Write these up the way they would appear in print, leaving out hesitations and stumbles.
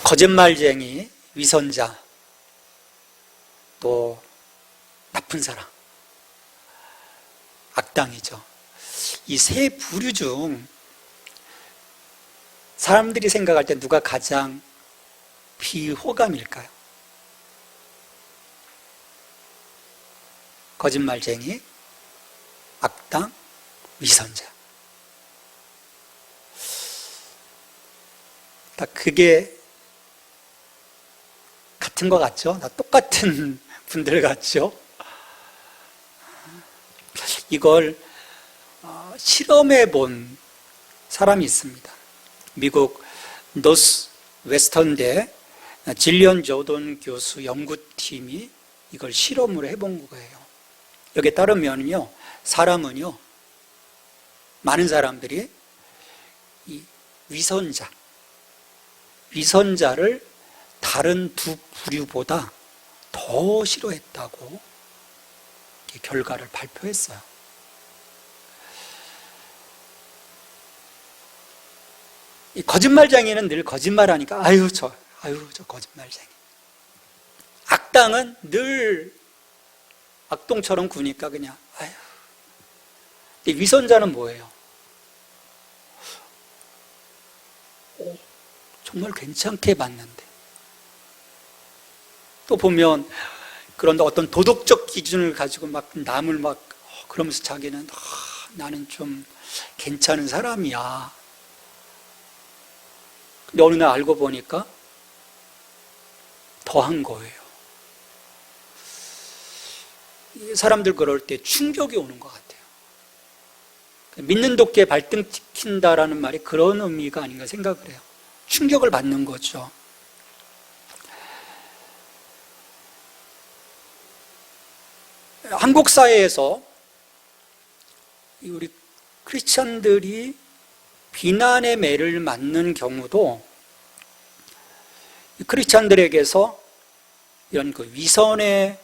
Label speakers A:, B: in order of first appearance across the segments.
A: 거짓말쟁이, 위선자, 또 나쁜 사람, 악당이죠. 이 세 부류 중 사람들이 생각할 때 누가 가장 비호감일까요? 거짓말쟁이, 악당, 위선자. 다 그게 같은 것 같죠? 다 똑같은 분들 같죠? 이걸 실험해 본 사람이 있습니다. 미국 노스 웨스턴대 질리언 조던 교수 연구팀이 이걸 실험으로 해본 거예요. 여기에 따르면요, 사람은요, 많은 사람들이 이 위선자를 다른 두 부류보다 더 싫어했다고 결과를 발표했어요. 이 거짓말쟁이는 늘 거짓말하니까 아유 저 거짓말쟁이. 악당은 늘 악동처럼 구니까 그냥 아유. 위선자는 뭐예요? 정말 괜찮게 봤는데. 또 보면 그런데 어떤 도덕적 기준을 가지고 막 남을 막 그러면서 자기는 나는 좀 괜찮은 사람이야. 근데 어느 날 알고 보니까 더한 거예요. 사람들 그럴 때 충격이 오는 것 같아요. 믿는 도끼에 발등 찍힌다라는 말이 그런 의미가 아닌가 생각을 해요. 충격을 받는 거죠. 한국 사회에서 우리 크리스천들이 비난의 매를 맞는 경우도 크리스천들에게서 이런 그 위선의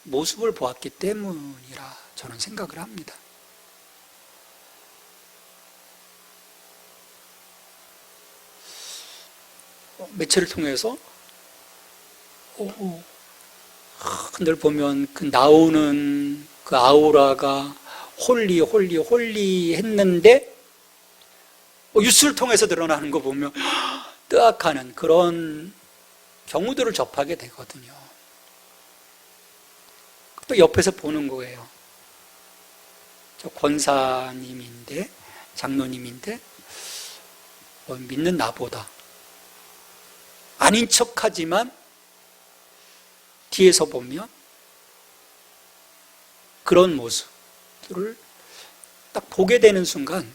A: 모습을 보았기 때문이라 저는 생각을 합니다. 매체를 통해서 늘 보면 그 나오는 그 아우라가 홀리 했는데 뉴스를 통해서 드러나는 거 보면 뜨악하는 그런 경우들을 접하게 되거든요. 또 옆에서 보는 거예요. 저 권사님인데, 장로님인데 믿는 나보다 아닌 척하지만 뒤에서 보면 그런 모습들을 딱 보게 되는 순간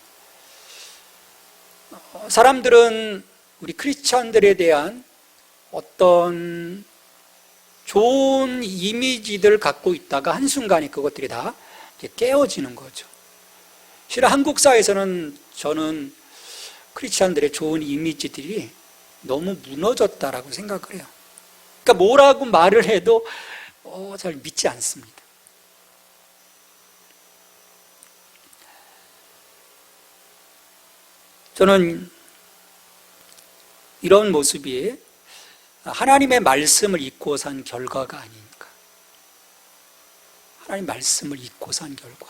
A: 사람들은 우리 크리스찬들에 대한 어떤 좋은 이미지들을 갖고 있다가 한순간에 그것들이 다 깨어지는 거죠. 실은 한국 사회에서는 저는 크리스찬들의 좋은 이미지들이 너무 무너졌다라고 생각을 해요. 그러니까 뭐라고 말을 해도 잘 믿지 않습니다. 저는 이런 모습이 하나님의 말씀을 잊고 산 결과가 아닌가. 하나님 말씀을 잊고 산 결과.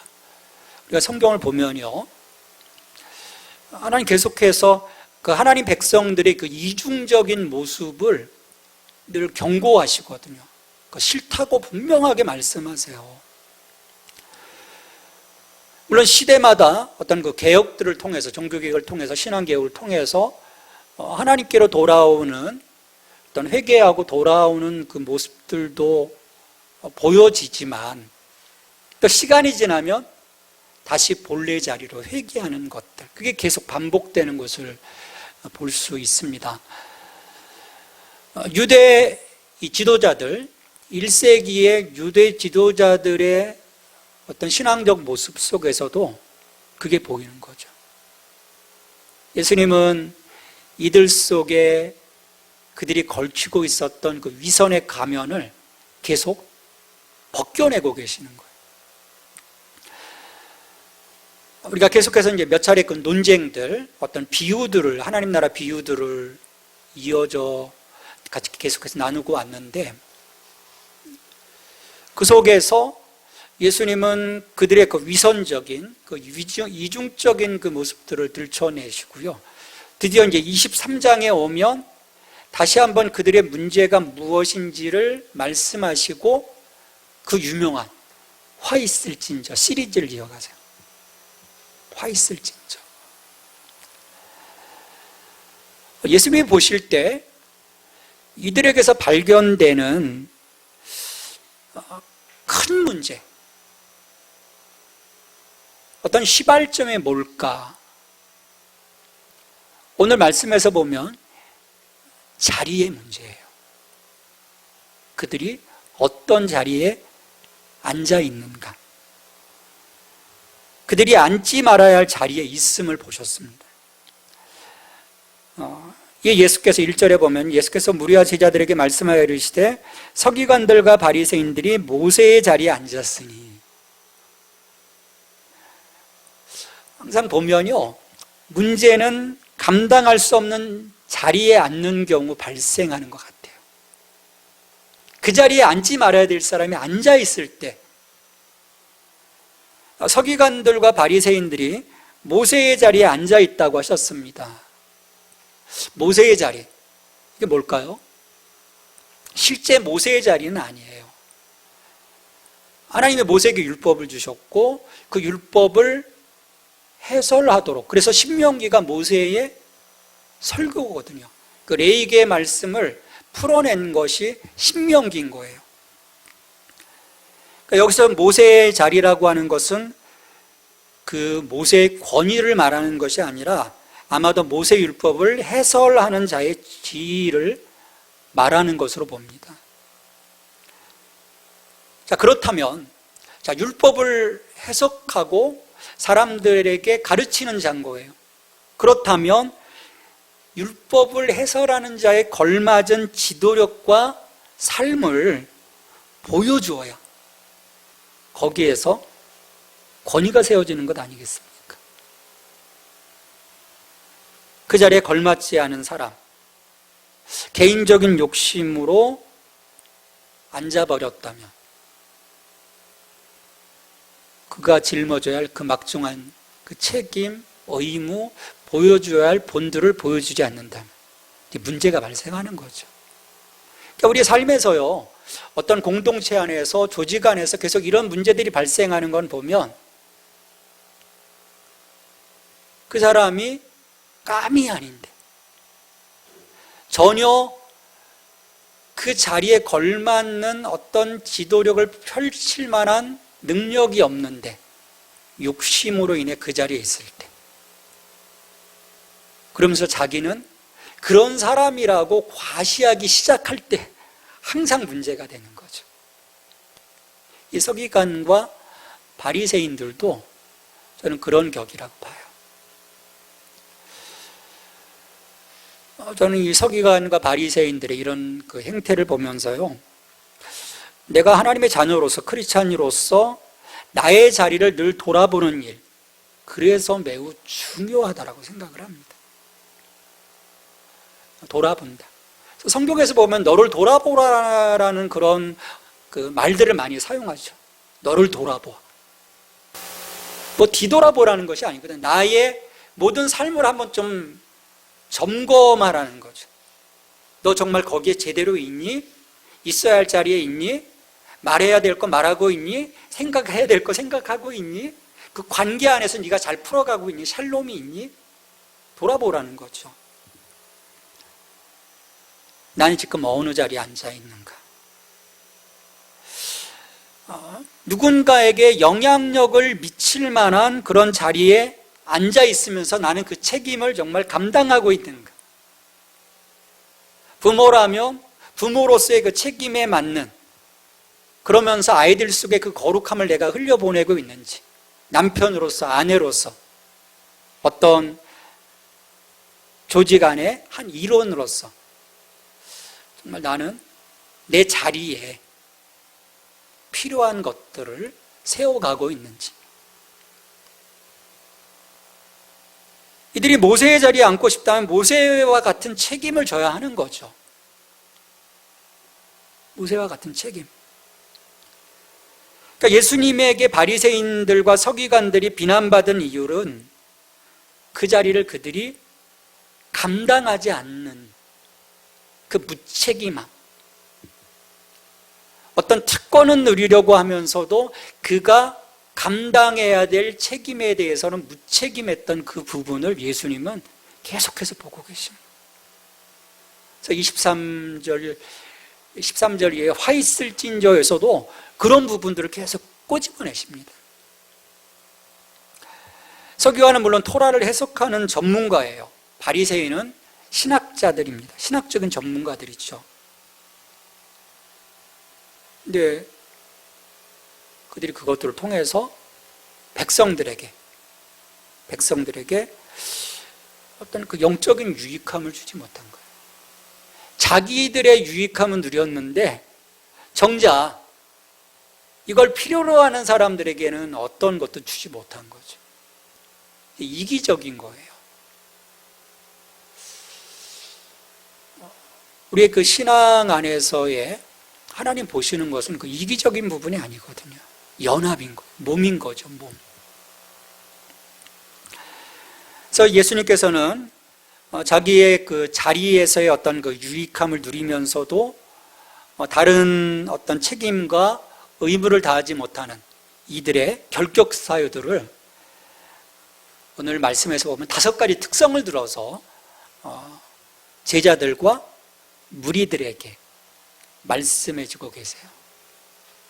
A: 우리가 성경을 보면요, 하나님 계속해서 그 하나님 백성들의 그 이중적인 모습을 늘 경고하시거든요. 싫다고 분명하게 말씀하세요. 물론 시대마다 어떤 그 개혁들을 통해서, 종교개혁을 통해서, 신앙개혁을 통해서 하나님께로 돌아오는 어떤 회개하고 돌아오는 그 모습들도 보여지지만 또 시간이 지나면 다시 본래 자리로 회귀하는 것들, 그게 계속 반복되는 것을 볼 수 있습니다. 유대 지도자들, 1세기의 유대 지도자들의 어떤 신앙적 모습 속에서도 그게 보이는 거죠. 예수님은 이들 속에 그들이 걸치고 있었던 그 위선의 가면을 계속 벗겨내고 계시는 거예요. 우리가 계속해서 이제 몇 차례 그 논쟁들, 어떤 비유들을, 하나님 나라 비유들을 이어져 같이 계속해서 나누고 왔는데, 그 속에서 예수님은 그들의 그 위선적인, 그 이중적인 그 모습들을 들춰내시고요. 드디어 이제 23장에 오면 다시 한번 그들의 문제가 무엇인지를 말씀하시고 그 유명한 화 있을진저 시리즈를 이어가세요. 화 있을진저. 예수님이 보실 때 이들에게서 발견되는 큰 문제, 어떤 시발점이 뭘까? 오늘 말씀에서 보면 자리의 문제예요. 그들이 어떤 자리에 앉아 있는가? 그들이 앉지 말아야 할 자리에 있음을 보셨습니다. 예수께서 1절에 보면 예수께서 무리와 제자들에게 말씀하여 이르시되 서기관들과 바리새인들이 모세의 자리에 앉았으니. 항상 보면요, 문제는 감당할 수 없는 자리에 앉는 경우 발생하는 것 같아요. 그 자리에 앉지 말아야 될 사람이 앉아 있을 때, 서기관들과 바리새인들이 모세의 자리에 앉아 있다고 하셨습니다. 모세의 자리, 이게 뭘까요? 실제 모세의 자리는 아니에요. 하나님의 모세에게 율법을 주셨고 그 율법을 해설하도록, 그래서 신명기가 모세의 설교거든요. 그 레위기의 말씀을 풀어낸 것이 신명기인 거예요. 그러니까 여기서 모세의 자리라고 하는 것은 그 모세의 권위를 말하는 것이 아니라 아마도 모세 율법을 해설하는 자의 지위를 말하는 것으로 봅니다. 자, 그렇다면 율법을 해석하고 사람들에게 가르치는 자인 거예요. 그렇다면 율법을 해설하는 자에 걸맞은 지도력과 삶을 보여주어야 거기에서 권위가 세워지는 것 아니겠습니까? 그 자리에 걸맞지 않은 사람, 개인적인 욕심으로 앉아버렸다면 그가 짊어져야 할 그 막중한 그 책임, 의무, 보여줘야 할 본들을 보여주지 않는다면 문제가 발생하는 거죠. 그러니까 우리 삶에서요, 어떤 공동체 안에서, 조직 안에서 계속 이런 문제들이 발생하는 건 보면 그 사람이 감이 아닌데, 전혀 그 자리에 걸맞는 어떤 지도력을 펼칠 만한 능력이 없는데 욕심으로 인해 그 자리에 있을 때, 그러면서 자기는 그런 사람이라고 과시하기 시작할 때 항상 문제가 되는 거죠. 이 서기관과 바리새인들도 저는 그런 격이라고 봐요. 저는 이 서기관과 바리새인들의 이런 그 행태를 보면서요, 내가 하나님의 자녀로서, 크리스찬으로서 나의 자리를 늘 돌아보는 일, 그래서 매우 중요하다고 생각을 합니다. 돌아본다. 성경에서 보면 너를 돌아보라라는 그런 그 말들을 많이 사용하죠. 너를 돌아보아. 뭐 뒤돌아보라는 것이 아니거든. 나의 모든 삶을 한번 좀 점검하라는 거죠. 너 정말 거기에 제대로 있니? 있어야 할 자리에 있니? 말해야 될 거 말하고 있니? 생각해야 될 거 생각하고 있니? 그 관계 안에서 네가 잘 풀어가고 있니? 샬롬이 있니? 돌아보라는 거죠. 나는 지금 어느 자리에 앉아 있는가? 누군가에게 영향력을 미칠 만한 그런 자리에 앉아 있으면서 나는 그 책임을 정말 감당하고 있는가? 부모라면 부모로서의 그 책임에 맞는, 그러면서 아이들 속에 그 거룩함을 내가 흘려보내고 있는지, 남편으로서, 아내로서, 어떤 조직 안의 한 일원으로서 정말 나는 내 자리에 필요한 것들을 세워가고 있는지, 이들이 모세의 자리에 앉고 싶다면 모세와 같은 책임을 져야 하는 거죠. 모세와 같은 책임. 그러니까 예수님에게 바리새인들과 서기관들이 비난받은 이유는 그 자리를 그들이 감당하지 않는 그 무책임함. 어떤 특권은 누리려고 하면서도 그가 감당해야 될 책임에 대해서는 무책임했던 그 부분을 예수님은 계속해서 보고 계십니다. 그래서 13절의 화 있을진저에서도 그런 부분들을 계속 꼬집어내십니다. 서기관은 물론 토라를 해석하는 전문가예요. 바리새인은 신학자들입니다. 신학적인 전문가들이죠. 근데 그들이 그것들을 통해서 백성들에게 어떤 그 영적인 유익함을 주지 못한 거예요. 자기들의 유익함은 누렸는데 정작 이걸 필요로 하는 사람들에게는 어떤 것도 주지 못한 거죠. 이기적인 거예요. 우리의 그 신앙 안에서의 하나님 보시는 것은 그 이기적인 부분이 아니거든요. 연합인 거예요. 몸인 거죠, 몸. 그래서 예수님께서는 자기의 그 자리에서의 어떤 그 유익함을 누리면서도 다른 어떤 책임과 의무를 다하지 못하는 이들의 결격 사유들을 오늘 말씀에서 보면 5가지 특성을 들어서 제자들과 무리들에게 말씀해 주고 계세요.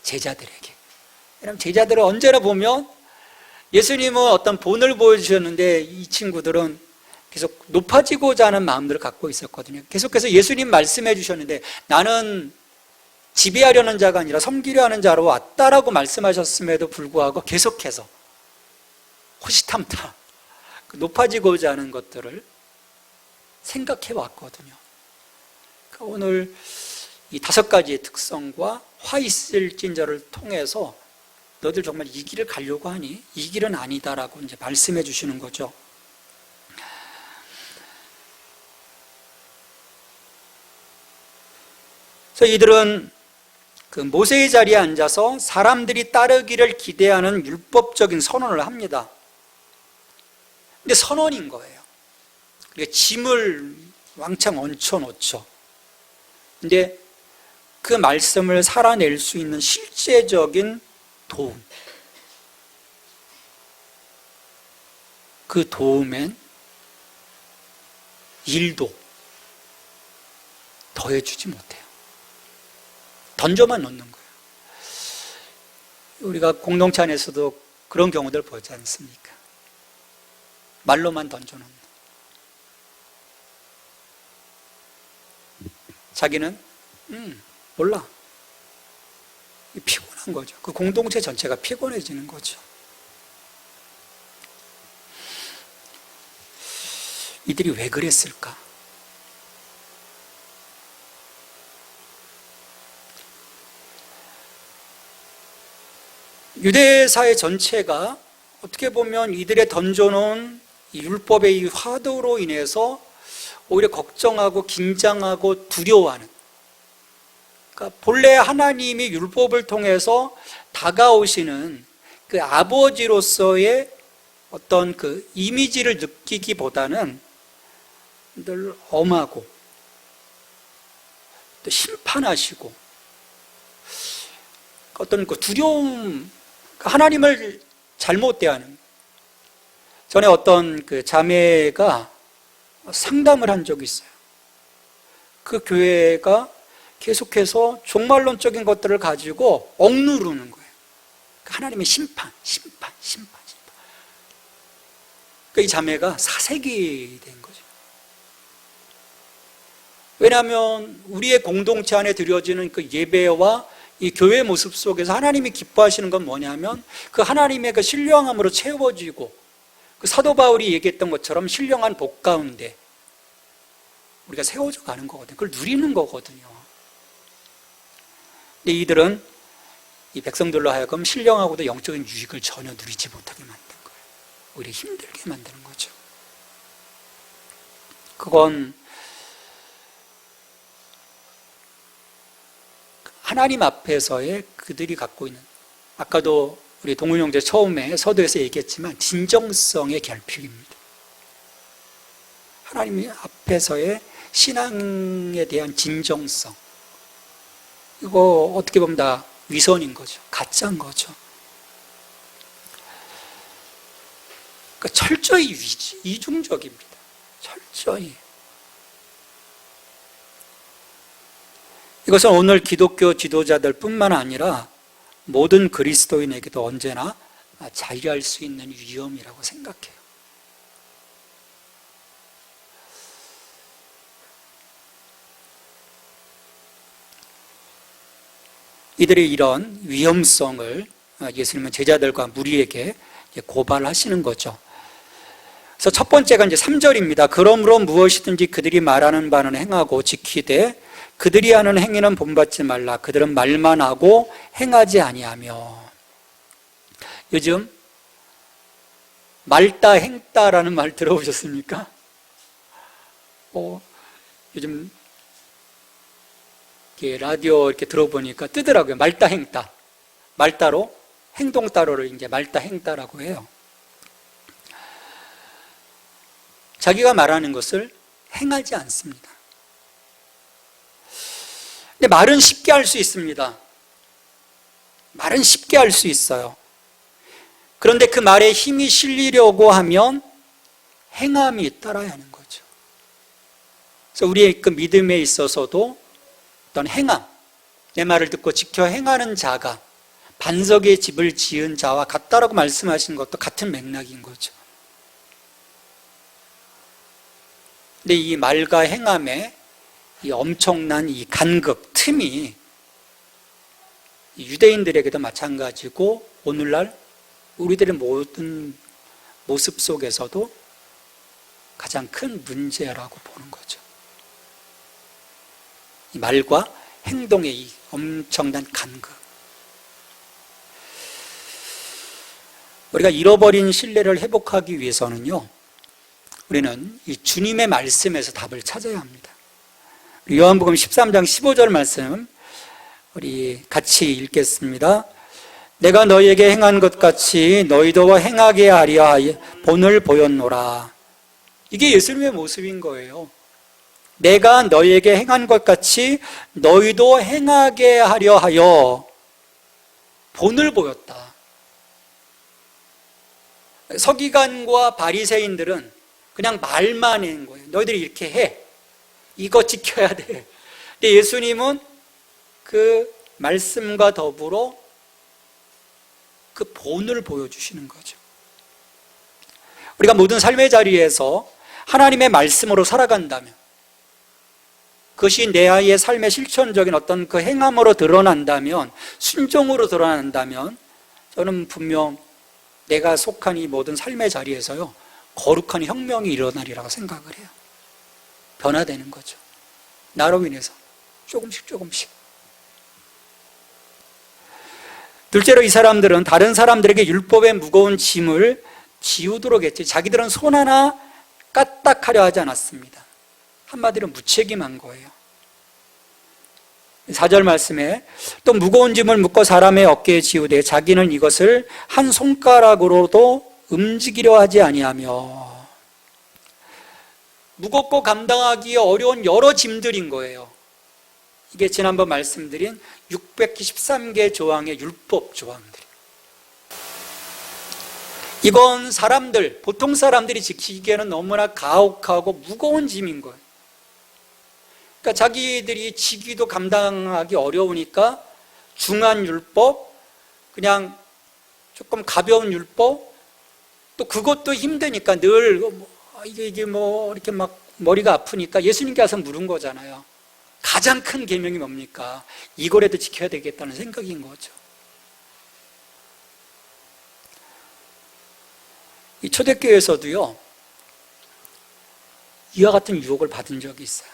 A: 제자들에게. 왜냐하면 제자들은 언제나 보면 예수님은 어떤 본을 보여주셨는데 이 친구들은 계속 높아지고자 하는 마음들을 갖고 있었거든요. 계속해서 예수님 말씀해 주셨는데 나는 지배하려는 자가 아니라 섬기려 하는 자로 왔다라고 말씀하셨음에도 불구하고 계속해서 호시탐탐 높아지고자 하는 것들을 생각해 왔거든요. 그러니까 오늘 이 5가지의 특성과 화 있을진저를 통해서 너들 정말 이 길을 가려고 하니? 이 길은 아니다라고 이제 말씀해 주시는 거죠. 그래서 이들은 그 모세의 자리에 앉아서 사람들이 따르기를 기대하는 율법적인 선언을 합니다. 근데 선언인 거예요. 그러니까 짐을 왕창 얹혀놓죠. 근데 그 말씀을 살아낼 수 있는 실제적인 도움, 그 도움엔 일도 더해주지 못해요. 던져만 놓는 거예요. 우리가 공동체 안에서도 그런 경우들 보지 않습니까? 말로만 던져놓는. 자기는 몰라. 피곤한 거죠. 그 공동체 전체가 피곤해지는 거죠. 이들이 왜 그랬을까? 유대사회 전체가 어떻게 보면 이들의 던져놓은 이 율법의 이 화두로 인해서 오히려 걱정하고 긴장하고 두려워하는, 그러니까 본래 하나님이 율법을 통해서 다가오시는 그 아버지로서의 어떤 그 이미지를 느끼기보다는 늘 엄하고 또 심판하시고 어떤 그 두려움, 하나님을 잘못 대하는. 전에 어떤 그 자매가 상담을 한 적이 있어요. 그 교회가 계속해서 종말론적인 것들을 가지고 억누르는 거예요. 하나님의 심판. 이 자매가 사색이 된 거죠. 왜냐하면 우리의 공동체 안에 드려지는 그 예배와 이 교회 모습 속에서 하나님이 기뻐하시는 건 뭐냐면 그 하나님의 그 신령함으로 채워지고 그 사도 바울이 얘기했던 것처럼 신령한 복 가운데 우리가 세워져 가는 거거든요. 그걸 누리는 거거든요. 근데 이들은 이 백성들로 하여금 신령하고도 영적인 유익을 전혀 누리지 못하게 만든 거예요. 오히려 힘들게 만드는 거죠. 그건 하나님 앞에서의 그들이 갖고 있는, 아까도 우리 동훈 형제 처음에 서두에서 얘기했지만 진정성의 결핍입니다. 하나님 앞에서의 신앙에 대한 진정성, 이거 어떻게 보면 다 위선인 거죠. 가짜인 거죠. 그러니까 철저히 이중적입니다. 철저히. 이것은 오늘 기독교 지도자들 뿐만 아니라 모든 그리스도인에게도 언제나 자리할 수 있는 위험이라고 생각해요. 이들의 이런 위험성을 예수님은 제자들과 무리에게 고발하시는 거죠. 그래서 첫 번째가 이제 3절입니다. 그러므로 무엇이든지 그들이 말하는 바는 행하고 지키되 그들이 하는 행위는 본받지 말라. 그들은 말만 하고 행하지 아니하며. 요즘 말다 행다라는 말 들어보셨습니까? 요즘 라디오 이렇게 들어보니까 뜨더라고요. 말다 행다. 말다로 행동 따로를 이제 말다 행다라고 해요. 자기가 말하는 것을 행하지 않습니다. 근데 말은 쉽게 할 수 있습니다. 말은 쉽게 할 수 있어요. 그런데 그 말에 힘이 실리려고 하면 행함이 따라야 하는 거죠. 그래서 우리의 그 믿음에 있어서도 어떤 행함, 내 말을 듣고 지켜 행하는 자가 반석에 집을 지은 자와 같다라고 말씀하신 것도 같은 맥락인 거죠. 근데 이 말과 행함의 이 엄청난 이 간극, 틈이 유대인들에게도 마찬가지고 오늘날 우리들의 모든 모습 속에서도 가장 큰 문제라고 보는 거죠. 이 말과 행동의 이 엄청난 간극. 우리가 잃어버린 신뢰를 회복하기 위해서는요, 우리는 이 주님의 말씀에서 답을 찾아야 합니다. 요한복음 13장 15절 말씀 우리 같이 읽겠습니다. 내가 너희에게 행한 것 같이 너희도 행하게 하려 본을 보였노라. 이게 예수님의 모습인 거예요. 내가 너희에게 행한 것 같이 너희도 행하게 하려 하여 본을 보였다. 서기관과 바리새인들은 그냥 말만 하는 거예요. 너희들이 이렇게 해. 이거 지켜야 돼. 근데 예수님은 그 말씀과 더불어 그 본을 보여주시는 거죠. 우리가 모든 삶의 자리에서 하나님의 말씀으로 살아간다면, 그것이 내 아이의 삶의 실천적인 어떤 그 행함으로 드러난다면, 순종으로 드러난다면, 저는 분명 내가 속한 이 모든 삶의 자리에서요, 거룩한 혁명이 일어나리라고 생각을 해요. 변화되는 거죠. 나로 인해서 조금씩 조금씩. 둘째로 이 사람들은 다른 사람들에게 율법의 무거운 짐을 지우도록 했지, 자기들은 손 하나 까딱하려 하지 않았습니다. 한마디로 무책임한 거예요. 4절 말씀에 또 무거운 짐을 묶어 사람의 어깨에 지우되 자기는 이것을 한 손가락으로도 움직이려 하지 아니하며. 무겁고 감당하기 어려운 여러 짐들인 거예요. 이게 지난번 말씀드린 613개 조항의 율법 조항들. 이건 사람들, 보통 사람들이 지키기에는 너무나 가혹하고 무거운 짐인 거예요. 그러니까 자기들이 지기도 감당하기 어려우니까 중한 율법, 그냥 조금 가벼운 율법, 또 그것도 힘드니까 늘 이게 뭐 이렇게 막 머리가 아프니까 예수님께 와서 물은 거잖아요. 가장 큰 계명이 뭡니까? 이거라도 지켜야 되겠다는 생각인 거죠. 이 초대교회에서도요, 이와 같은 유혹을 받은 적이 있어요.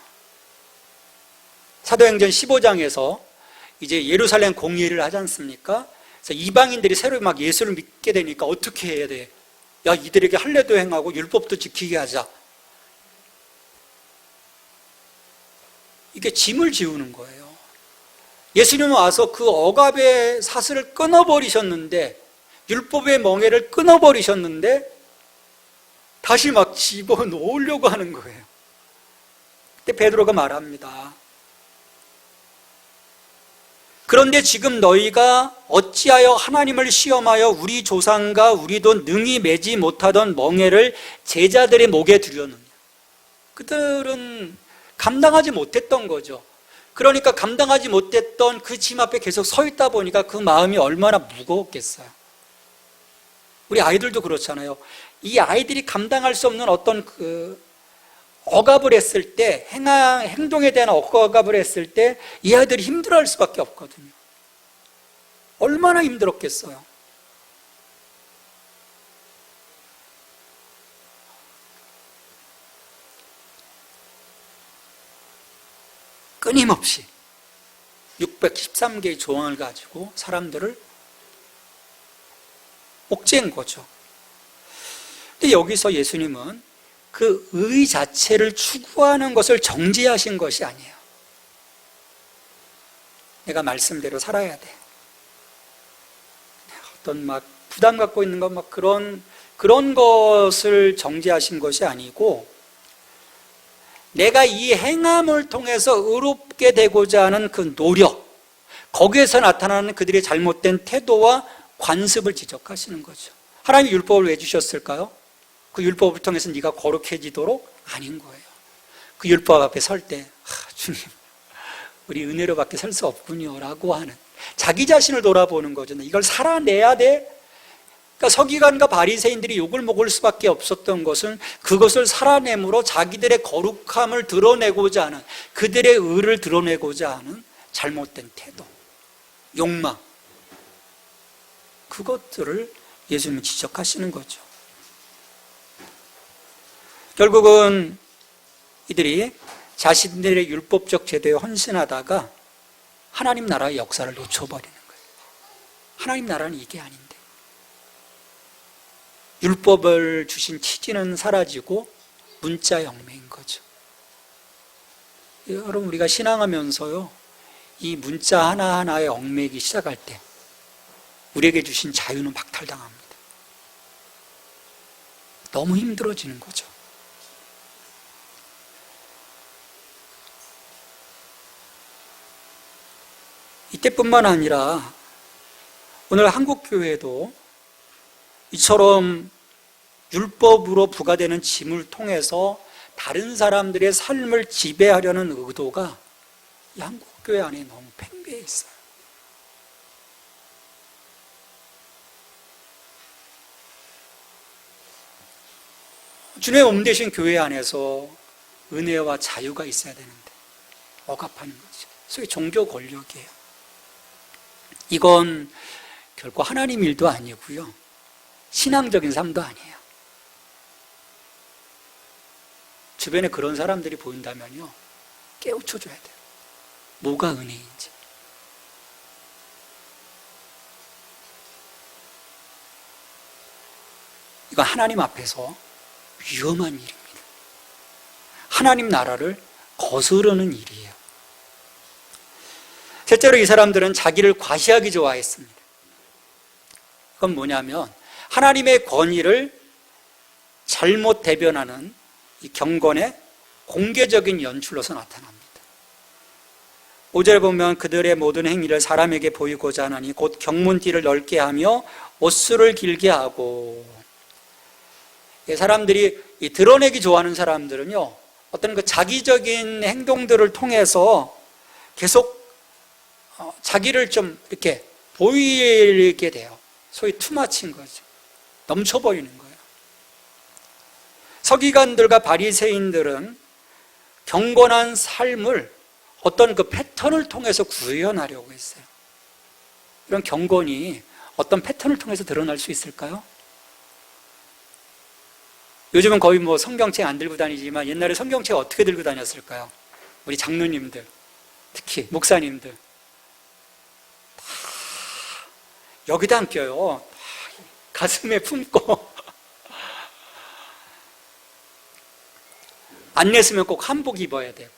A: 사도행전 15장에서 이제 예루살렘 공의를 하지 않습니까? 그래서 이방인들이 새로 막 예수를 믿게 되니까 어떻게 해야 돼? 야, 이들에게 할례도 행하고 율법도 지키게 하자. 이렇게 짐을 지우는 거예요. 예수님은 와서 그 억압의 사슬을 끊어버리셨는데, 율법의 멍에를 끊어버리셨는데 다시 막 집어놓으려고 하는 거예요. 그때 베드로가 말합니다. 그런데 지금 너희가 어찌하여 하나님을 시험하여 우리 조상과 우리도 능히 매지 못하던 멍에를 제자들의 목에 두려느냐. 그들은 감당하지 못했던 거죠. 그러니까 감당하지 못했던 그 짐 앞에 계속 서 있다 보니까 그 마음이 얼마나 무거웠겠어요. 우리 아이들도 그렇잖아요. 이 아이들이 감당할 수 없는 어떤 그 억압을 했을 때, 행동에 대한 억압을 했을 때 이 아이들이 힘들어할 수밖에 없거든요. 얼마나 힘들었겠어요. 끊임없이 613개의 조항을 가지고 사람들을 옥죄인 거죠. 근데 여기서 예수님은 그 의 자체를 추구하는 것을 정죄하신 것이 아니에요. 내가 말씀대로 살아야 돼. 어떤 막 부담 갖고 있는 것 막 그런 것을 정죄하신 것이 아니고, 내가 이 행함을 통해서 의롭게 되고자 하는 그 노력, 거기에서 나타나는 그들의 잘못된 태도와 관습을 지적하시는 거죠. 하나님이 율법을 왜 주셨을까요? 그 율법을 통해서 네가 거룩해지도록? 아닌 거예요. 그 율법 앞에 설 때 주님, 우리 은혜로밖에 설 수 없군요 라고 하는, 자기 자신을 돌아보는 거죠. 이걸 살아내야 돼. 그러니까 서기관과 바리새인들이 욕을 먹을 수밖에 없었던 것은 그것을 살아내므로 자기들의 거룩함을 드러내고자 하는, 그들의 의를 드러내고자 하는 잘못된 태도, 욕망, 그것들을 예수님은 지적하시는 거죠. 결국은 이들이 자신들의 율법적 제도에 헌신하다가 하나님 나라의 역사를 놓쳐버리는 거예요. 하나님 나라는 이게 아닌데, 율법을 주신 취지는 사라지고 문자 혁명인 거죠. 여러분, 우리가 신앙하면서요, 이 문자 하나하나의 얽매이기 시작할 때 우리에게 주신 자유는 박탈당합니다. 너무 힘들어지는 거죠. 이때뿐만 아니라 오늘 한국교회도 이처럼 율법으로 부과되는 짐을 통해서 다른 사람들의 삶을 지배하려는 의도가 이 한국교회 안에 너무 팽배해 있어요. 주님의 몸 되신 교회 안에서 은혜와 자유가 있어야 되는데 억압하는 거죠. 소위 종교 권력이에요. 이건 결코 하나님 일도 아니고요, 신앙적인 삶도 아니에요. 주변에 그런 사람들이 보인다면요, 깨우쳐줘야 돼요. 뭐가 은혜인지. 이건 하나님 앞에서 위험한 일입니다. 하나님 나라를 거스르는 일이에요. 실제로 이 사람들은 자기를 과시하기 좋아했습니다. 그건 뭐냐면 하나님의 권위를 잘못 대변하는 이 경건의 공개적인 연출로서 나타납니다. 5절에 보면 그들의 모든 행위를 사람에게 보이고자 하나니 곧 경문띠를 넓게 하며 옷수를 길게 하고. 사람들이 이 드러내기 좋아하는 사람들은요, 어떤 그 자기적인 행동들을 통해서 계속 자기를 좀 이렇게 보이게 돼요. 소위 투마치인 거죠. 넘쳐버리는 거예요. 서기관들과 바리새인들은 경건한 삶을 어떤 그 패턴을 통해서 구현하려고 했어요. 이런 경건이 어떤 패턴을 통해서 드러날 수 있을까요? 요즘은 거의 뭐 성경책 안 들고 다니지만 옛날에 성경책 어떻게 들고 다녔을까요? 우리 장로님들, 특히 목사님들 다 여기다 안 껴요. 가슴에 품고 안 냈으면 꼭 한복 입어야 되고,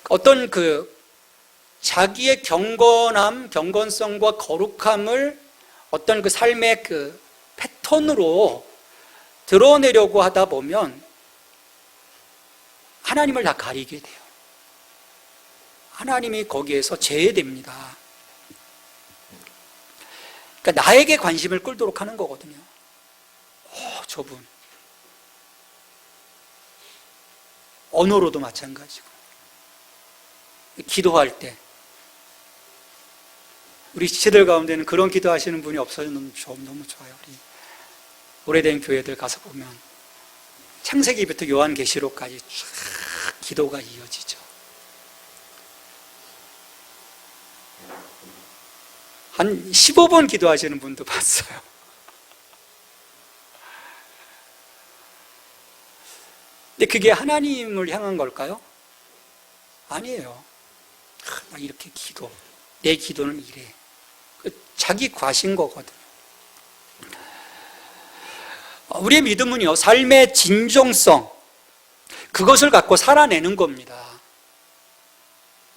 A: 어떤 자기의 경건함, 경건성과 거룩함을 어떤 삶의 패턴으로 드러내려고 하다 보면 하나님을 다 가리게 돼요. 하나님이 거기에서 제외됩니다. 그러니까 나에게 관심을 끌도록 하는 거거든요. 저분. 언어로도 마찬가지고. 기도할 때. 우리 지체들 가운데는 그런 기도하시는 분이 없어서 너무 좋아요. 우리 오래된 교회들 가서 보면 창세기부터 요한계시록까지 쫙 기도가 이어지죠. 한 15번 기도하시는 분도 봤어요. 근데 그게 하나님을 향한 걸까요? 아니에요. 나 이렇게 내 기도는 이래. 자기 과신 거거든요. 우리의 믿음은요, 삶의 진정성, 그것을 갖고 살아내는 겁니다.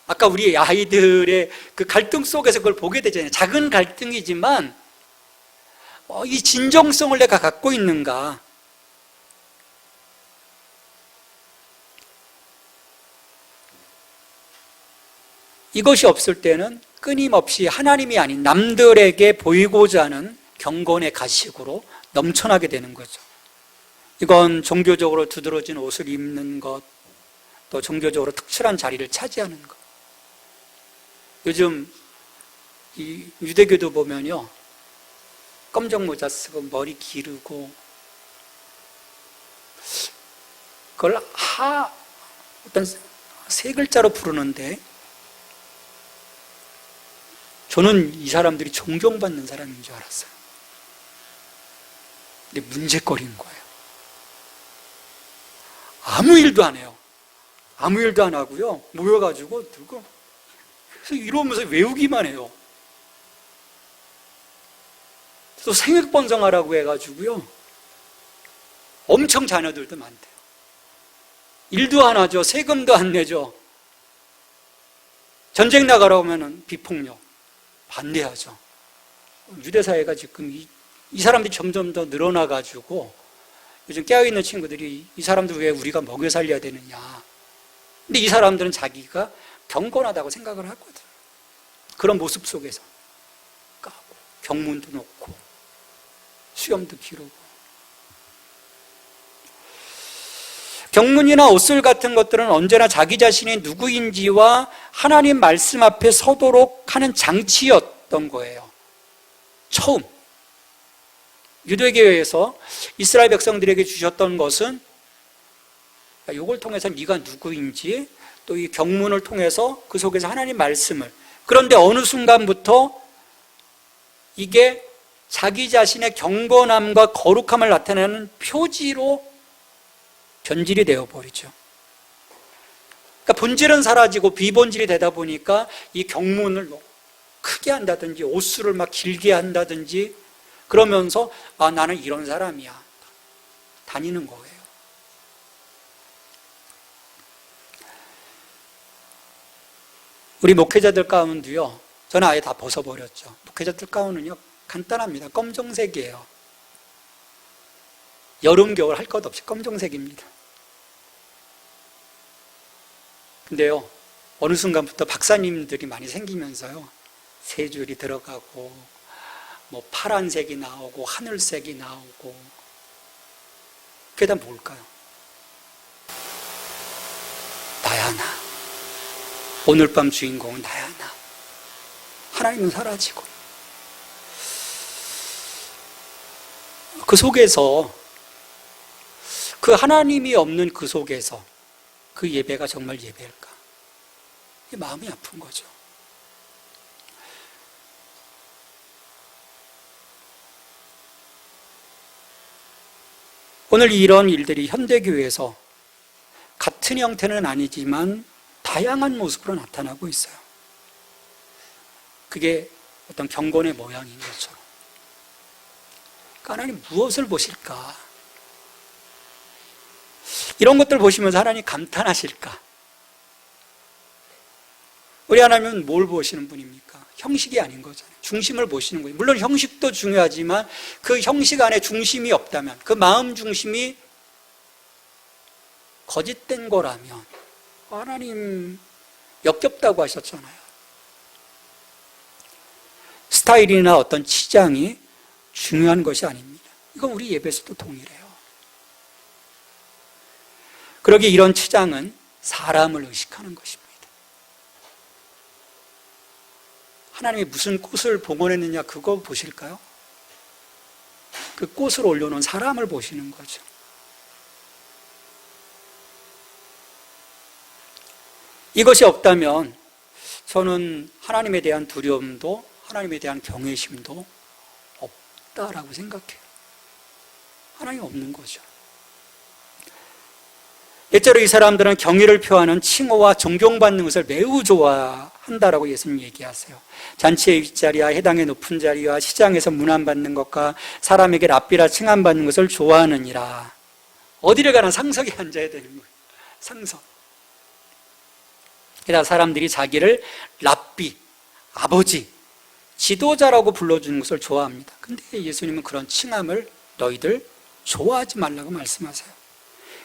A: 아까 우리 아이들의 그 갈등 속에서 그걸 보게 되잖아요. 작은 갈등이지만 이 진정성을 내가 갖고 있는가? 이것이 없을 때는 끊임없이 하나님이 아닌 남들에게 보이고자 하는 경건의 가식으로 넘쳐나게 되는 거죠. 이건 종교적으로 두드러진 옷을 입는 것, 또 종교적으로 특출한 자리를 차지하는 것. 요즘 이 유대교도 보면요, 검정 모자 쓰고 머리 기르고 그걸 어떤 세 글자로 부르는데 저는 이 사람들이 존경받는 사람인 줄 알았어요. 근데 문제거리인 거예요. 아무 일도 안 해요. 아무 일도 안 하고요, 모여가지고 들고 그래서 이러면서 외우기만 해요. 또 생액번성하라고 해가지고요, 엄청 자녀들도 많대요. 일도 안 하죠. 세금도 안 내죠. 전쟁 나가라고 하면 비폭력 반대하죠. 유대사회가 지금 이 사람들이 점점 더 늘어나가지고 요즘 깨어있는 친구들이 이 사람들 왜 우리가 먹여 살려야 되느냐. 근데 이 사람들은 자기가 경건하다고 생각을 하거든. 그런 모습 속에서 까고 경문도 놓고 수염도 기르고 경문이나 옷술 같은 것들은 언제나 자기 자신이 누구인지와 하나님 말씀 앞에 서도록 하는 장치였던 거예요. 처음 유대교회에서 이스라엘 백성들에게 주셨던 것은 이걸 통해서 네가 누구인지, 또 이 경문을 통해서 그 속에서 하나님 말씀을, 그런데 어느 순간부터 이게 자기 자신의 경건함과 거룩함을 나타내는 표지로 변질이 되어버리죠. 그러니까 본질은 사라지고 비본질이 되다 보니까 이 경문을 크게 한다든지 옷수를 막 길게 한다든지 그러면서 나는 이런 사람이야 다니는 거예요. 우리 목회자들 가운데요, 저는 아예 다 벗어버렸죠. 목회자들 가운은요 간단합니다. 검정색이에요. 여름 겨울 할 것 없이 검정색입니다. 근데요, 어느 순간부터 박사님들이 많이 생기면서요, 세 줄이 들어가고 뭐 파란색이 나오고 하늘색이 나오고, 그게 다 뭘까요? 나야 나. 오늘 밤 주인공은 나야 나. 하나님은 사라지고 그 속에서, 그 하나님이 없는 그 속에서 그 예배가 정말 예배일까? 이게 마음이 아픈 거죠. 오늘 이런 일들이 현대교회에서 같은 형태는 아니지만 다양한 모습으로 나타나고 있어요. 그게 어떤 경건의 모양인 것처럼. 그러니까 하나님 무엇을 보실까? 이런 것들 보시면서 하나님 감탄하실까? 우리 하나님은 뭘 보시는 분입니까? 형식이 아닌 거잖아요. 중심을 보시는 거예요. 물론 형식도 중요하지만 그 형식 안에 중심이 없다면, 그 마음 중심이 거짓된 거라면 하나님 역겹다고 하셨잖아요. 스타일이나 어떤 치장이 중요한 것이 아닙니다. 이건 우리 예배에서도 동일해요. 그러기에 이런 치장은 사람을 의식하는 것입니다. 하나님이 무슨 꽃을 봉헌했느냐 그거 보실까요? 그 꽃을 올려놓은 사람을 보시는 거죠. 이것이 없다면 저는 하나님에 대한 두려움도 하나님에 대한 경외심도 없다라고 생각해요. 하나님 없는 거죠. 예자로 이 사람들은 경의를 표하는 칭호와 존경받는 것을 매우 좋아한다라고 예수님 얘기하세요. 잔치의 윗자리와 해당의 높은 자리와 시장에서 문안받는 것과 사람에게 랍비라 칭함받는 것을 좋아하느니라. 어디를 가나 상석에 앉아야 되는 거예요. 상석. 게다가 사람들이 자기를 랍비, 아버지, 지도자라고 불러주는 것을 좋아합니다. 근데 예수님은 그런 칭함을 너희들 좋아하지 말라고 말씀하세요.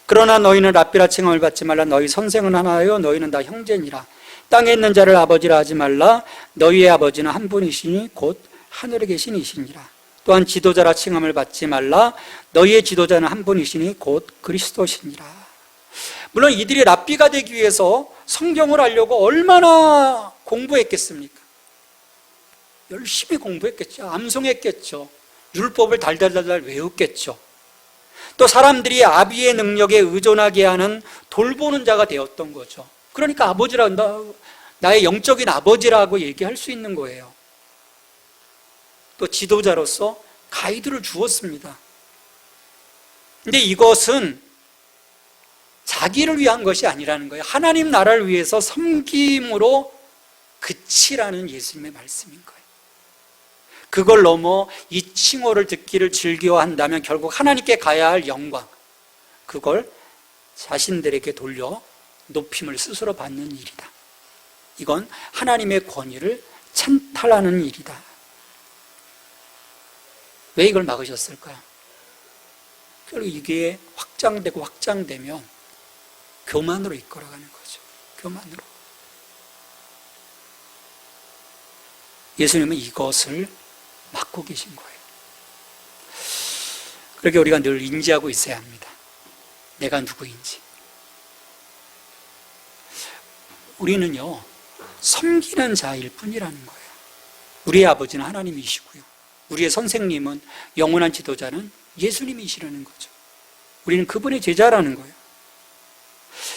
A: 그러나 너희는 랍비라 칭함을 받지 말라. 너희 선생은 하나요 너희는 다 형제니라. 땅에 있는 자를 아버지라 하지 말라. 너희의 아버지는 한 분이시니 곧 하늘에 계신 이시니라. 또한 지도자라 칭함을 받지 말라. 너희의 지도자는 한 분이시니 곧 그리스도시니라. 물론 이들이 랍비가 되기 위해서 성경을 알려고 얼마나 공부했겠습니까? 열심히 공부했겠죠. 암송했겠죠. 율법을 달달달달 외웠겠죠. 또 사람들이 아비의 능력에 의존하게 하는 돌보는 자가 되었던 거죠. 그러니까 아버지라, 나의 영적인 아버지라고 얘기할 수 있는 거예요. 또 지도자로서 가이드를 주었습니다. 근데 이것은 자기를 위한 것이 아니라는 거예요. 하나님 나라를 위해서 섬김으로 그치라는 예수님의 말씀인 거예요. 그걸 넘어 이 칭호를 듣기를 즐겨한다면 결국 하나님께 가야 할 영광, 그걸 자신들에게 돌려 높임을 스스로 받는 일이다. 이건 하나님의 권위를 찬탈하는 일이다. 왜 이걸 막으셨을까요? 결국 이게 확장되고 확장되면 교만으로 이끌어가는 거죠. 교만으로. 예수님은 이것을 막고 계신 거예요. 그렇게 우리가 늘 인지하고 있어야 합니다. 내가 누구인지. 우리는요, 섬기는 자일 뿐이라는 거예요. 우리의 아버지는 하나님이시고요. 우리의 선생님은, 영원한 지도자는 예수님이시라는 거죠. 우리는 그분의 제자라는 거예요.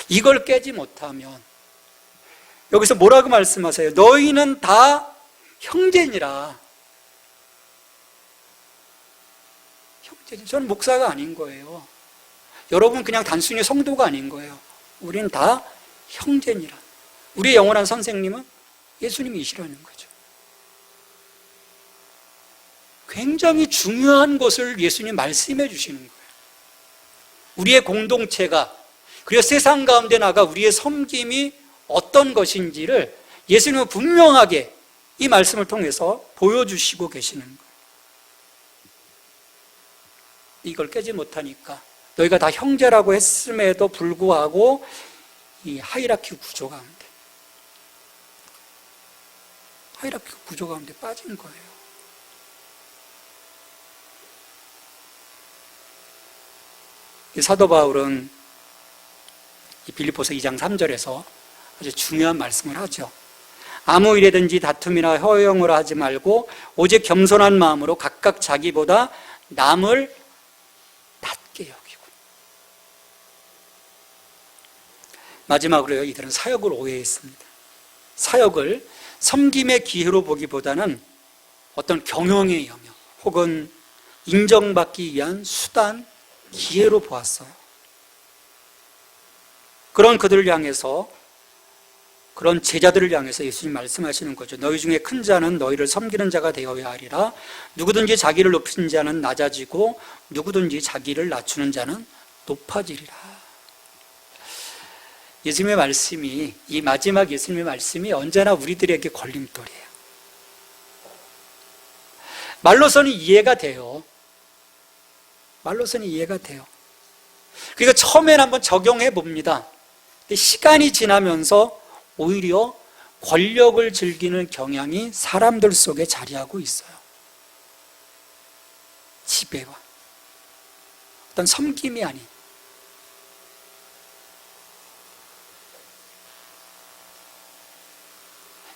A: 이걸 깨지 못하면 여기서 뭐라고 말씀하세요? 너희는 다 형제니라. 형제니. 저는 목사가 아닌 거예요. 여러분 그냥 단순히 성도가 아닌 거예요. 우리는 다 형제니라. 우리의 영원한 선생님은 예수님이시라는 거죠. 굉장히 중요한 것을 예수님 말씀해 주시는 거예요. 우리의 공동체가, 그리고 세상 가운데 나가 우리의 섬김이 어떤 것인지를 예수님은 분명하게 이 말씀을 통해서 보여주시고 계시는 거예요. 이걸 깨지 못하니까 너희가 다 형제라고 했음에도 불구하고 이 하이라키 구조 가운데, 하이라키 구조 가운데 빠진 거예요. 이 사도 바울은 이 빌립보서 2장 3절에서 아주 중요한 말씀을 하죠. 아무 일에든지 다툼이나 허용을 하지 말고 오직 겸손한 마음으로 각각 자기보다 남을 낮게 여기고. 마지막으로요, 이들은 사역을 오해했습니다. 사역을 섬김의 기회로 보기보다는 어떤 경영의 영역 혹은 인정받기 위한 수단, 기회로 보았어요. 그런 그들을 향해서, 그런 제자들을 향해서 예수님 말씀하시는 거죠. 너희 중에 큰 자는 너희를 섬기는 자가 되어야 하리라. 누구든지 자기를 높이는 자는 낮아지고 누구든지 자기를 낮추는 자는 높아지리라. 예수님의 말씀이, 이 마지막 예수님의 말씀이 언제나 우리들에게 걸림돌이에요. 말로서는 이해가 돼요. 말로서는 이해가 돼요. 그러니까 처음에는 한번 적용해 봅니다. 시간이 지나면서 오히려 권력을 즐기는 경향이 사람들 속에 자리하고 있어요. 지배와 어떤 섬김이 아닌,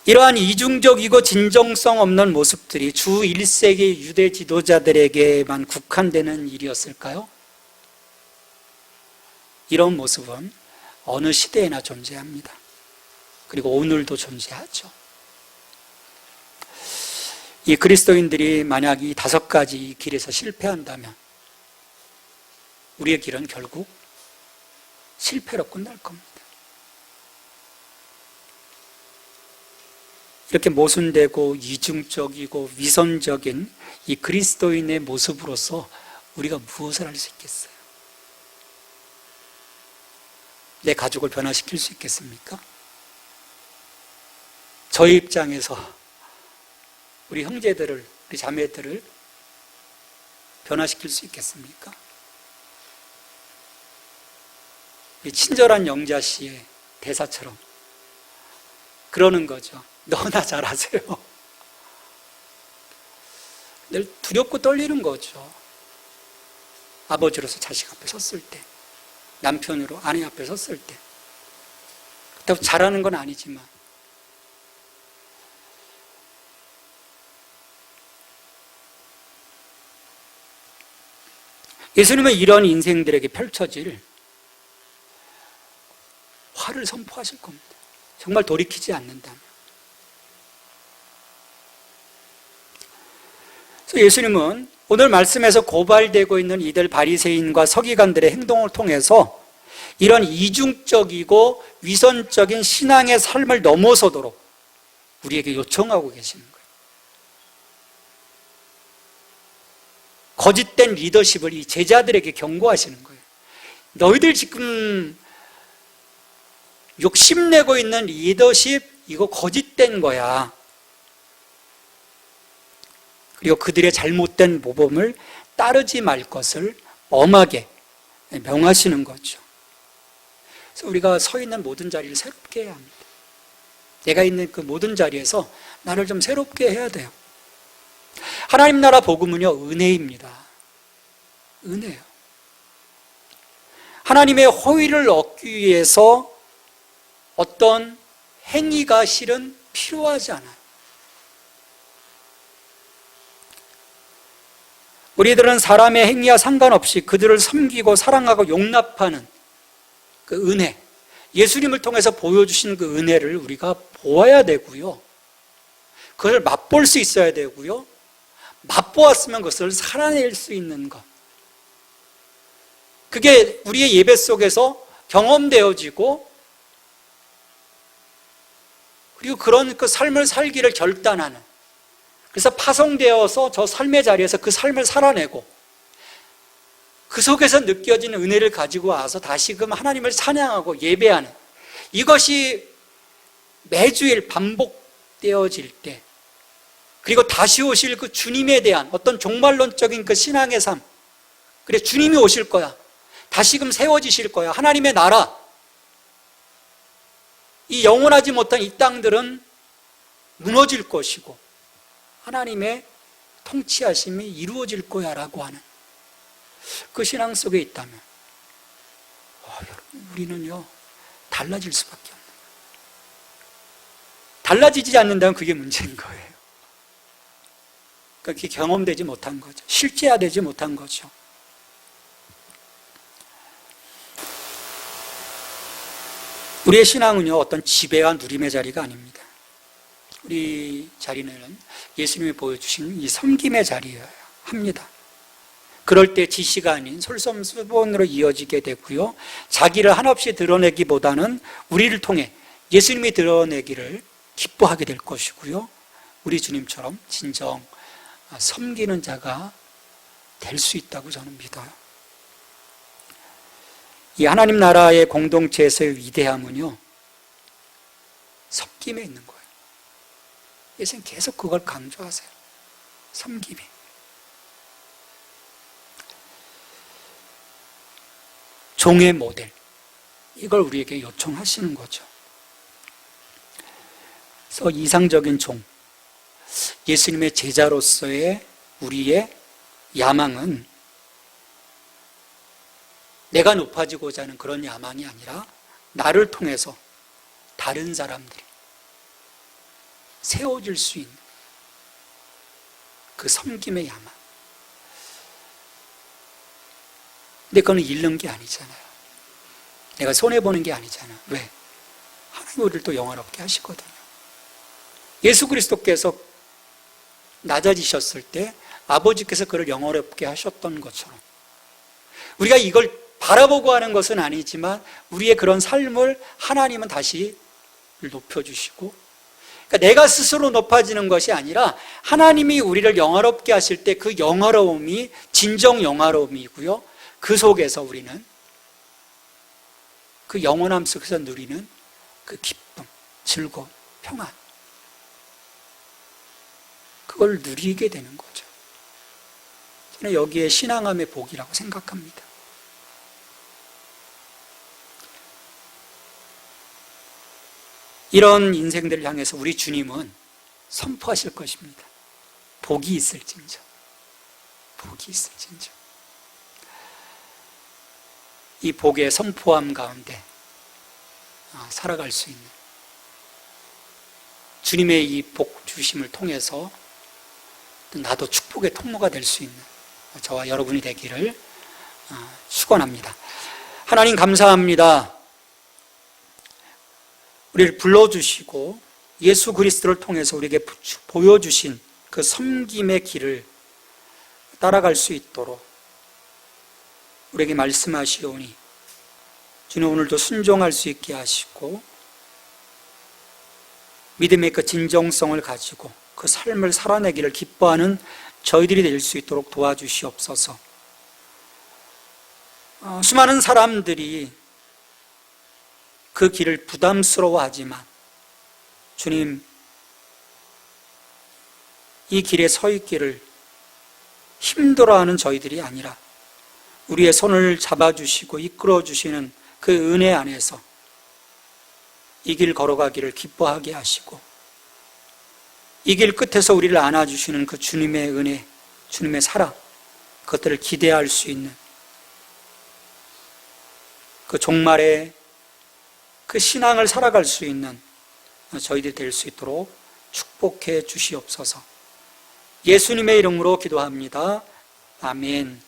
A: 이러한 이중적이고 진정성 없는 모습들이 주 1세기 유대 지도자들에게만 국한되는 일이었을까요? 이런 모습은 어느 시대에나 존재합니다. 그리고 오늘도 존재하죠. 이 그리스도인들이 만약 이 5가지 길에서 실패한다면 우리의 길은 결국 실패로 끝날 겁니다. 이렇게 모순되고 이중적이고 위선적인 이 그리스도인의 모습으로서 우리가 무엇을 할 수 있겠어요? 내 가족을 변화시킬 수 있겠습니까? 저희 입장에서 우리 형제들을, 우리 자매들을 변화시킬 수 있겠습니까? 이 친절한 영자 씨의 대사처럼 그러는 거죠. 너나 잘하세요. 늘 두렵고 떨리는 거죠. 아버지로서 자식 앞에 섰을 때, 남편으로 아내 앞에 섰을 때. 그렇다고 잘하는 건 아니지만 예수님은 이런 인생들에게 펼쳐질 화를 선포하실 겁니다. 정말 돌이키지 않는다면. 그래서 예수님은 오늘 말씀에서 고발되고 있는 이들 바리새인과 서기관들의 행동을 통해서 이런 이중적이고 위선적인 신앙의 삶을 넘어서도록 우리에게 요청하고 계시는 거예요. 거짓된 리더십을 이 제자들에게 경고하시는 거예요. 너희들 지금 욕심내고 있는 리더십, 이거 거짓된 거야. 그리고 그들의 잘못된 모범을 따르지 말 것을 엄하게 명하시는 거죠. 그래서 우리가 서 있는 모든 자리를 새롭게 해야 합니다. 내가 있는 그 모든 자리에서 나를 좀 새롭게 해야 돼요. 하나님 나라 복음은요, 은혜입니다. 은혜예요. 하나님의 호의를 얻기 위해서 어떤 행위가 실은 필요하지 않아요. 우리들은 사람의 행위와 상관없이 그들을 섬기고 사랑하고 용납하는 그 은혜, 예수님을 통해서 보여주신 그 은혜를 우리가 보아야 되고요. 그걸 맛볼 수 있어야 되고요. 맛보았으면 그것을 살아낼 수 있는 것. 그게 우리의 예배 속에서 경험되어지고, 그리고 그런 그 삶을 살기를 결단하는, 그래서 파송되어서 저 삶의 자리에서 그 삶을 살아내고 그 속에서 느껴지는 은혜를 가지고 와서 다시금 하나님을 찬양하고 예배하는, 이것이 매주일 반복되어질 때, 그리고 다시 오실 그 주님에 대한 어떤 종말론적인 그 신앙의 삶, 그래 주님이 오실 거야, 다시금 세워지실 거야, 하나님의 나라, 이 영원하지 못한 이 땅들은 무너질 것이고 하나님의 통치하심이 이루어질 거야 라고 하는 그 신앙 속에 있다면 여러분, 우리는요 달라질 수밖에 없는 거예요. 달라지지 않는다면 그게 문제인 거예요. 그게 경험되지 못한 거죠. 실제화되지 못한 거죠. 우리의 신앙은요 어떤 지배와 누림의 자리가 아닙니다. 우리 자리는 예수님이 보여주신 이 섬김의 자리여야 합니다. 그럴 때 지시가 아닌 솔선수범으로 이어지게 되고요, 자기를 한없이 드러내기보다는 우리를 통해 예수님이 드러내기를 기뻐하게 될 것이고요, 우리 주님처럼 진정 섬기는 자가 될 수 있다고 저는 믿어요. 이 하나님 나라의 공동체에서의 위대함은요, 섬김에 있는 거예요. 예수님 계속 그걸 강조하세요. 섬김이. 종의 모델, 이걸 우리에게 요청하시는 거죠. 그래서 이상적인 종, 예수님의 제자로서의 우리의 야망은 내가 높아지고자 하는 그런 야망이 아니라 나를 통해서 다른 사람들이 세워질 수 있는 그 섬김의 야망. 근데 그건 잃는 게 아니잖아요. 내가 손해보는 게 아니잖아요. 왜? 하나님 우리를 또 영화롭게 하시거든요. 예수 그리스도께서 낮아지셨을 때 아버지께서 그를 영화롭게 하셨던 것처럼 우리가 이걸 바라보고 하는 것은 아니지만 우리의 그런 삶을 하나님은 다시 높여주시고, 그러니까 내가 스스로 높아지는 것이 아니라 하나님이 우리를 영화롭게 하실 때 그 영화로움이 진정 영화로움이고요, 그 속에서 우리는 그 영원함 속에서 누리는 그 기쁨, 즐거움, 평안, 그걸 누리게 되는 거죠. 저는 여기에 신앙함의 복이라고 생각합니다. 이런 인생들을 향해서 우리 주님은 선포하실 것입니다. 복이 있을진저. 복이 있을진저. 이 복의 선포함 가운데 살아갈 수 있는, 주님의 이 복 주심을 통해서 나도 축복의 통로가 될 수 있는 저와 여러분이 되기를 축원합니다. 하나님 감사합니다. 우리를 불러주시고 예수 그리스도를 통해서 우리에게 보여주신 그 섬김의 길을 따라갈 수 있도록 우리에게 말씀하시오니 주님 오늘도 순종할 수 있게 하시고 믿음의 그 진정성을 가지고 그 삶을 살아내기를 기뻐하는 저희들이 될 수 있도록 도와주시옵소서. 수많은 사람들이 그 길을 부담스러워하지만 주님, 이 길에 서 있기를 힘들어하는 저희들이 아니라 우리의 손을 잡아주시고 이끌어주시는 그 은혜 안에서 이 길 걸어가기를 기뻐하게 하시고 이 길 끝에서 우리를 안아주시는 그 주님의 은혜, 주님의 사랑, 그것들을 기대할 수 있는 그 종말의 그 신앙을 살아갈 수 있는 저희들이 될 수 있도록 축복해 주시옵소서. 예수님의 이름으로 기도합니다. 아멘.